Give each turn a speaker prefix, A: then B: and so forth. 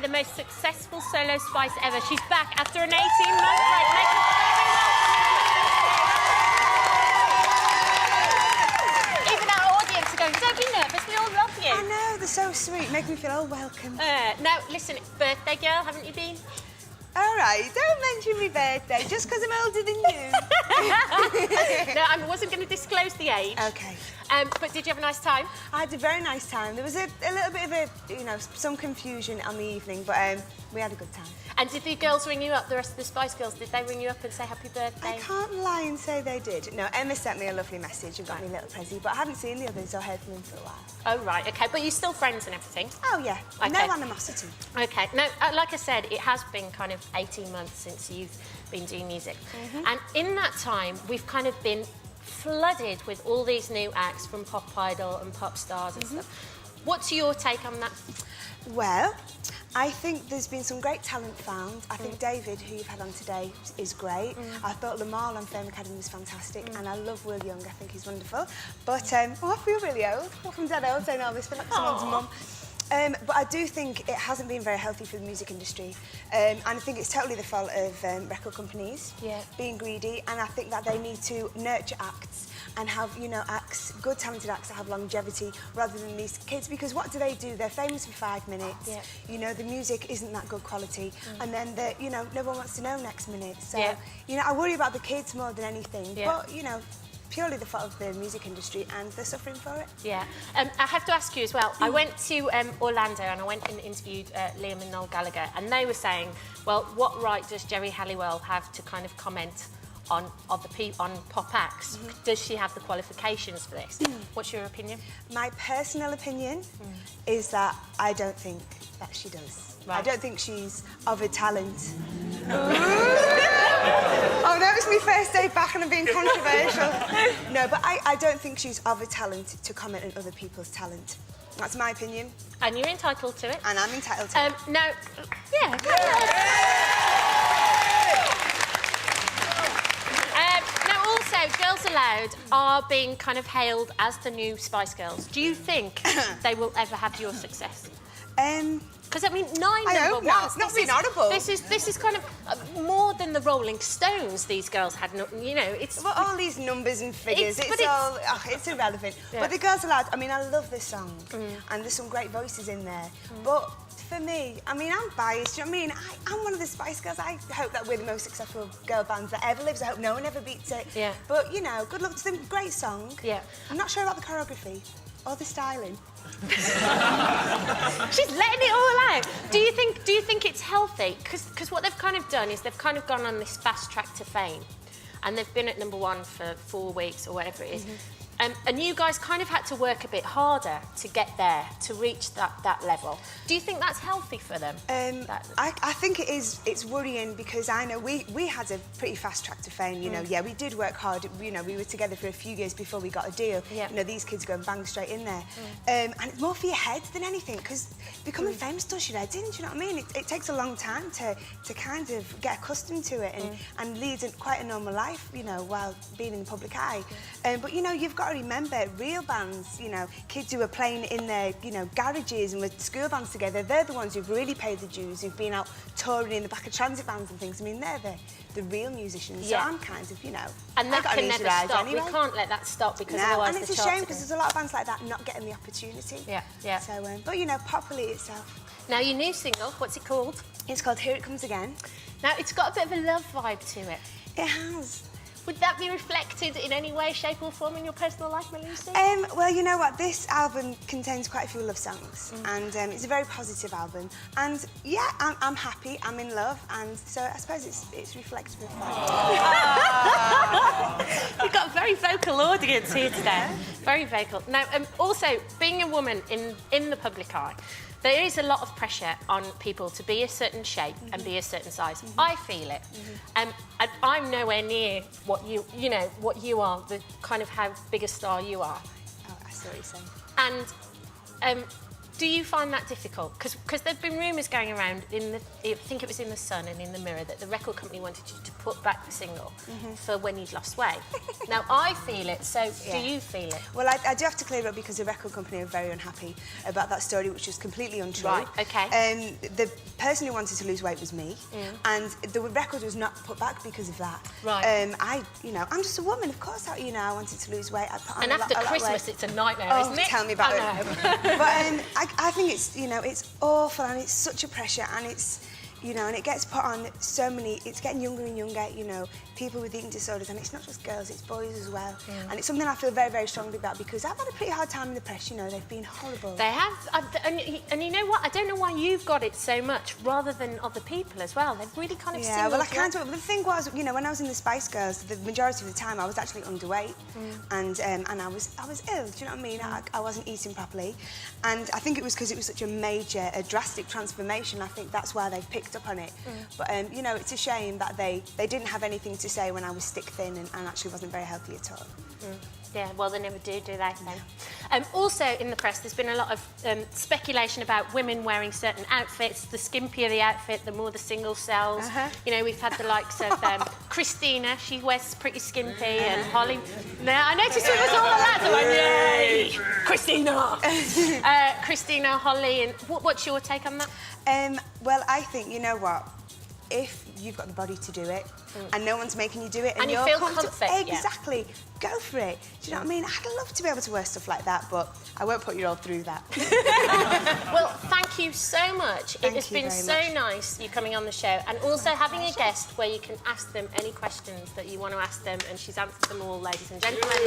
A: The most successful solo Spice ever. She's back after an 18-month break. Make her very welcome. Even our audience are going, don't be nervous, we all love you.
B: I know, they're so sweet, make me feel all welcome.
A: Now, listen, birthday girl, haven't you been?
B: All right, don't mention my birthday, just because I'm older than you.
A: No, I wasn't going to disclose the age.
B: OK.
A: But did you have a nice time?
B: I had a very nice time. There was a little bit of some confusion on the evening, but we had a good time.
A: And did the girls ring you up, the rest of the Spice Girls, did they ring you up and say happy birthday?
B: I can't lie and say they did. No, Emma sent me a lovely message and got me a little present, but I haven't seen the others or heard from them for a while.
A: Oh, right, OK. But you're still friends and everything?
B: Oh, yeah.
A: Okay.
B: No animosity.
A: OK. Now, like I said, it has been kind of 18 months since you've been doing music. And in that time, we've kind of been flooded with all these new acts from Pop Idol and pop stars and stuff. What's your take on that?
B: Well, I think there's been some great talent found. I think David, who you've had on today, is great. I thought Lamar on Fame Academy was fantastic, and I love Will Young. I think he's wonderful. But I feel really old. I'm dead old saying all this, feel like someone's mum. But I do think it hasn't been very healthy for the music industry. And I think it's totally the fault of record companies being greedy, and I think that they need to nurture acts and have, acts, good talented acts that have longevity rather than these kids, because what do? They're famous for 5 minutes. The music isn't that good quality, and then no one wants to know next minute. So, I worry about the kids more than anything. But, purely the fault of the music industry, and they're suffering for it.
A: Yeah. I have to ask you as well, I went to Orlando and I went and interviewed Liam and Noel Gallagher, and they were saying, well, what right does Geri Halliwell have to kind of comment on pop acts? Does she have the qualifications for this? What's your opinion?
B: My personal opinion is that I don't think that she does.
A: Right.
B: I don't think she's of a talent. Oh, that was my first day back and I'm being controversial. No, but I don't think she's of a talent to comment on other people's talent. That's my opinion.
A: And you're entitled to it.
B: And I'm entitled to it.
A: Now, now also, Girls Aloud are being kind of hailed as the new Spice Girls. Do you think they will ever have your success? Because, I mean, 9 number ones.
B: No, it's not being honourable.
A: This is kind of more than the Rolling Stones these girls had, it's...
B: Well, all these numbers and figures, it's irrelevant.
A: Yeah.
B: But the Girls Aloud, I mean, I love this song, and there's some great voices in there. But for me, I mean, I'm biased, do you know what I mean? I'm one of the Spice Girls. I hope that we're the most successful girl bands that ever lives. I hope no one ever beats it.
A: Yeah.
B: But, good luck to them. Great song.
A: Yeah.
B: I'm not sure about the choreography or the styling.
A: She's letting it all out. Do you think it's healthy? Because what they've kind of done is they've kind of gone on this fast track to fame, and they've been at number 1 for 4 weeks or whatever it is. And you guys kind of had to work a bit harder to get there, to reach that level. Do you think that's healthy for them?
B: I think it is. It's worrying because I know we had a pretty fast track to fame. We did work hard. We were together for a few years before we got a deal. These kids go and bang straight in there. And it's more for your head than anything, because becoming famous does your head in. Do you know what I mean? It takes a long time to kind of get accustomed to it and lead quite a normal life, while being in the public eye. But you've got to remember, real bands, kids who are playing in their, garages and with school bands together, they're the ones who've really paid the dues, who've been out touring in the back of transit vans and things. I mean, they're the real musicians. So I'm kind of,
A: And that can never stop.
B: Anyway.
A: We can't let that stop, because otherwise
B: and it's a shame because there's a lot of bands like that not getting the opportunity.
A: Yeah.
B: So, but properly itself.
A: Now, your new single, what's it called?
B: It's called Here It Comes Again.
A: Now, it's got a bit of a love vibe to it.
B: It has.
A: Would that be reflected in any way, shape or form in your personal life, Melanie?
B: Well, you know what? This album contains quite a few love songs, and it's a very positive album. And yeah, I'm happy, I'm in love, and so I suppose it's reflective of that.
A: We've got a very vocal audience here today. Very vocal. Now, also, being a woman in the public eye, there is a lot of pressure on people to be a certain shape and be a certain size. I feel it. And I'm nowhere near what you are, the kind of how big a star you are.
B: Oh, I see what you're saying.
A: And Do you find that difficult? Because there've been rumours going around I think it was in the Sun and in the Mirror, that the record company wanted you to put back the single for when you'd lost weight. Now I feel it, so do you feel it?
B: Well, I do have to clear up because the record company are very unhappy about that story, which was completely untrue.
A: Right, okay.
B: The person who wanted to lose weight was me, and the record was not put back because of that.
A: Right.
B: I'm just a woman, of course. I wanted to lose weight. I put on
A: And after Christmas, it's a nightmare, isn't it?
B: Tell me about
A: I
B: it.
A: know.
B: But I think it's, it's awful, and it's such a pressure, and it's, and it gets put on so many. It's getting younger and younger. People with eating disorders, and it's not just girls, it's boys as well. And it's something I feel very, very strongly about because I've had a pretty hard time in the press. They've been horrible.
A: They have, and you know what? I don't know why you've got it so much rather than other people as well. They've really kind of
B: well, I can't. But the thing was, when I was in the Spice Girls, the majority of the time I was actually underweight, and I was ill. Do you know what I mean? I wasn't eating properly, and I think it was because it was such a major, drastic transformation. I think that's why they've picked up on it. But it's a shame that they didn't have anything to say when I was stick thin and actually wasn't very healthy at all.
A: Yeah, well, they never do they? Also, in the press, there's been a lot of speculation about women wearing certain outfits. The skimpier the outfit, the more the single sells. We've had the likes of Christina, she wears pretty skimpy, and Holly. Now, I noticed it was all the lads who went, yay! Christina! Christina, Holly, and what's your take on that?
B: Well, I think, you know what? If you've got the body to do it, and no one's making you do it,
A: and you
B: you're
A: feel
B: comfortable,
A: comfort,
B: exactly, go for it. Do you know what I mean? I'd love to be able to wear stuff like that, but I won't put you all through that.
A: Well, thank you so much. It has been so nice you coming on the show, and also having a guest where you can ask them any questions that you want to ask them, and she's answered them all, ladies and gentlemen.